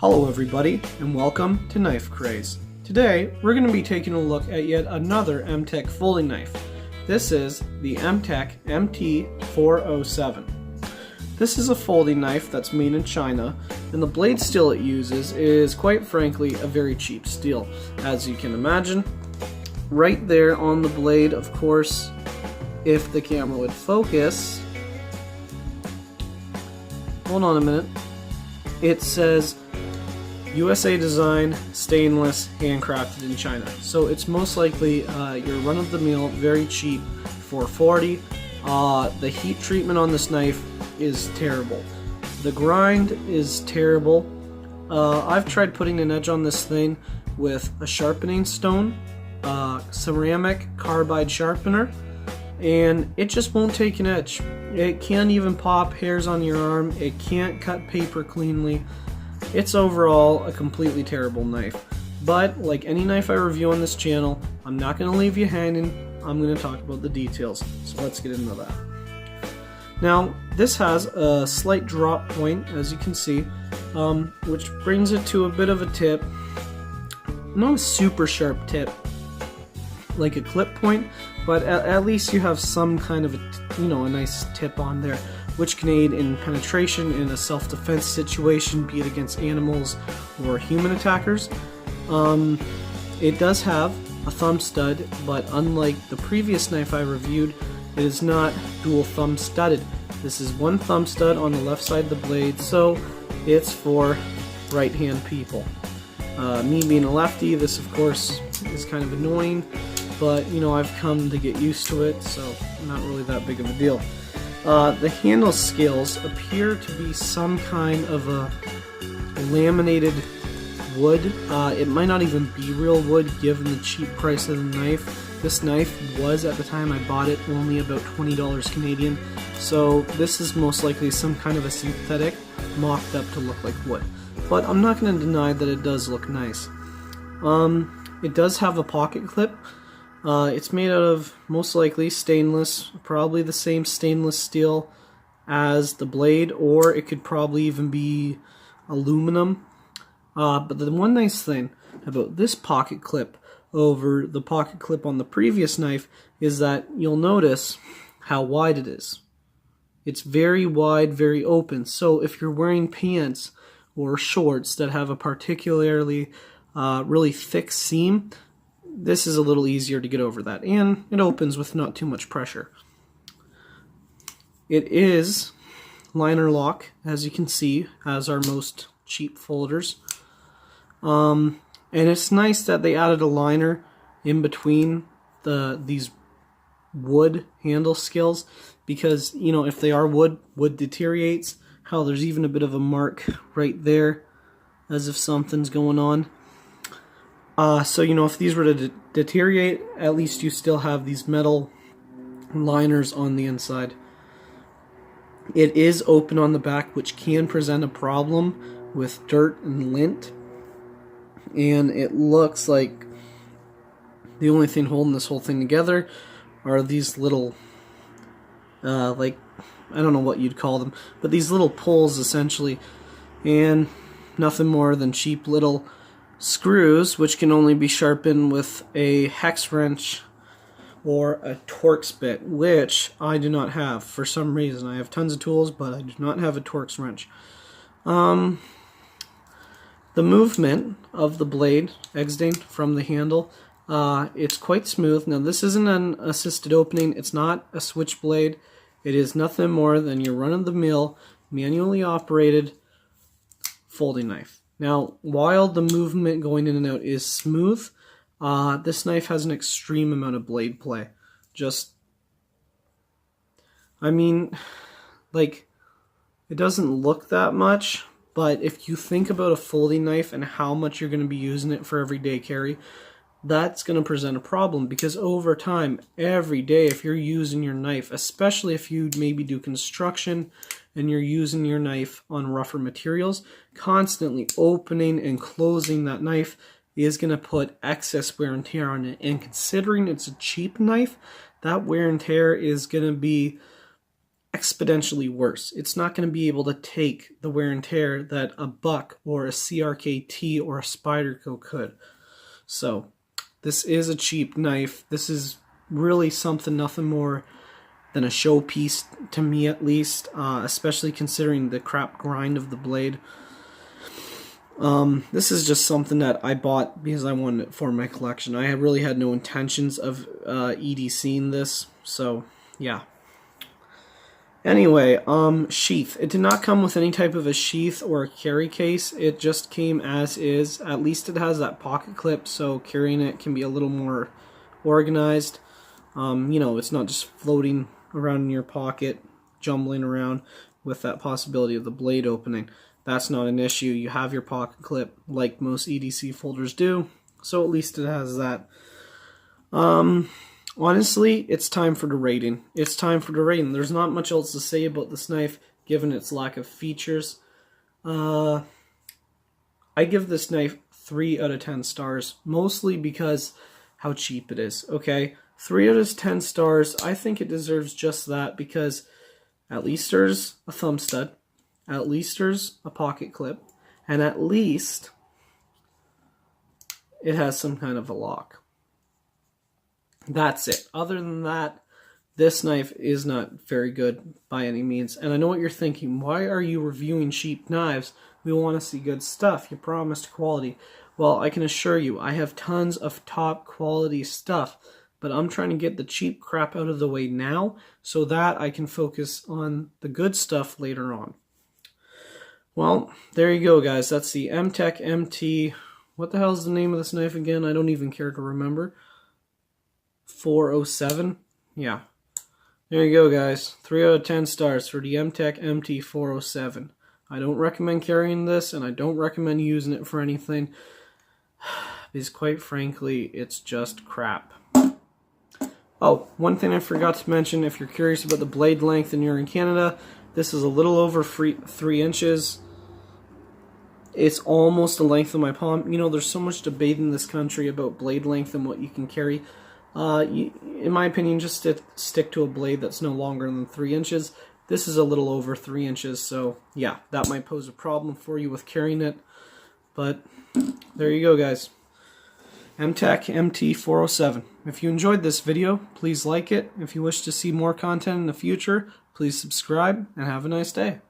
Hello everybody, and welcome to Knife Craze. Today, we're going to be taking a look at yet another Mtech folding knife. This is the Mtech MT-407. This is a folding knife that's made in China, and the blade steel it uses is, quite frankly, a very cheap steel. As you can imagine, right there on the blade, of course, if the camera would focus, hold on a minute, it says USA design, stainless, handcrafted in China. So it's most likely your run-of-the-mill, very cheap, 440. The heat treatment on this knife is terrible. The grind is terrible. I've tried putting an edge on this thing with a sharpening stone, ceramic carbide sharpener, and it just won't take an edge. It can't even pop hairs on your arm. It can't cut paper cleanly. It's overall a completely terrible knife. But like any knife I review on this channel, I'm not going to leave you hanging. I'm going to talk about the details. So let's get into that. Now, this has a slight drop point, as you can see, which brings it to a bit of a tip. Not a super sharp tip, like a clip point, but at least you have some kind of a nice tip on there, which can aid in penetration in a self-defense situation, be it against animals or human attackers. It does have a thumb stud, but unlike the previous knife I reviewed, it is not dual thumb studded. This is one thumb stud on the left side of the blade, so it's for right-hand people. Me being a lefty, this of course is kind of annoying, but I've come to get used to it, so not really that big of a deal. The handle scales appear to be some kind of a laminated wood. It might not even be real wood given the cheap price of the knife. This knife was, at the time I bought it, only about $20 Canadian, so this is most likely some kind of a synthetic mocked up to look like wood. But I'm not going to deny that it does look nice. It does have a pocket clip. It's made out of, most likely, stainless, probably the same stainless steel as the blade, or it could probably even be aluminum. But the one nice thing about this pocket clip over the pocket clip on the previous knife is that you'll notice how wide it is. It's very wide, very open, so if you're wearing pants or shorts that have a particularly really thick seam, this is a little easier to get over that, and it opens with not too much pressure. It is liner lock, as you can see, as are most cheap folders. And it's nice that they added a liner in between these wood handle scales, because if they are wood deteriorates. Hell, there's even a bit of a mark right there, as if something's going on. So if these were to deteriorate, at least you still have these metal liners on the inside. It is open on the back, which can present a problem with dirt and lint. And it looks like the only thing holding this whole thing together are these little, I don't know what you'd call them, but these little pulls essentially, and nothing more than cheap little screws, which can only be sharpened with a hex wrench or a Torx bit, which I do not have for some reason. I have tons of tools, but I do not have a Torx wrench. The movement of the blade exiting from the handle, it's quite smooth. Now this isn't an assisted opening, it's not a switchblade, it is nothing more than your run-of-the-mill, manually operated folding knife. Now, while the movement going in and out is smooth, this knife has an extreme amount of blade play. It doesn't look that much, but if you think about a folding knife and how much you're going to be using it for everyday carry, that's going to present a problem, because over time, every day, if you're using your knife, especially if you maybe do construction and you're using your knife on rougher materials, constantly opening and closing that knife is going to put excess wear and tear on it. And considering it's a cheap knife, that wear and tear is going to be exponentially worse. It's not going to be able to take the wear and tear that a Buck or a CRKT or a Spyderco could. So this is a cheap knife. This is really something, nothing more than a showpiece to me, at least, especially considering the crap grind of the blade. This is just something that I bought because I wanted it for my collection. I really had no intentions of EDCing this, so yeah. Anyway, sheath. It did not come with any type of a sheath or a carry case. It just came as is. At least it has that pocket clip, so carrying it can be a little more organized. You know, it's not just floating around in your pocket, jumbling around with that possibility of the blade opening. That's not an issue. You have your pocket clip like most EDC folders do, so at least it has that. Honestly, it's time for the rating. It's time for the rating. There's not much else to say about this knife, given its lack of features. I give this knife 3 out of 10 stars, mostly because how cheap it is, okay? 3 out of 10 stars, I think it deserves just that, because at least there's a thumb stud, at least there's a pocket clip, and at least it has some kind of a lock. That's it. Other than that, this knife is not very good by any means. And I know what you're thinking. Why are you reviewing cheap knives? We want to see good stuff. You promised quality. Well, I can assure you, I have tons of top quality stuff. But I'm trying to get the cheap crap out of the way now so that I can focus on the good stuff later on. Well, there you go, guys. That's the Mtech MT... What the hell is the name of this knife again? I don't even care to remember. 407? Yeah. There you go, guys. 3 out of 10 stars for the Mtech MT-407. I don't recommend carrying this, and I don't recommend using it for anything, because quite frankly, it's just crap. Oh, one thing I forgot to mention, if you're curious about the blade length and you're in Canada, this is a little over 3 inches. It's almost the length of my palm. You know, there's so much debate in this country about blade length and what you can carry. In my opinion, just stick to a blade that's no longer than 3 inches. This is a little over 3 inches, so yeah, that might pose a problem for you with carrying it. But there you go, guys. Mtech MT-407. If you enjoyed this video, please like it. If you wish to see more content in the future, please subscribe, and have a nice day.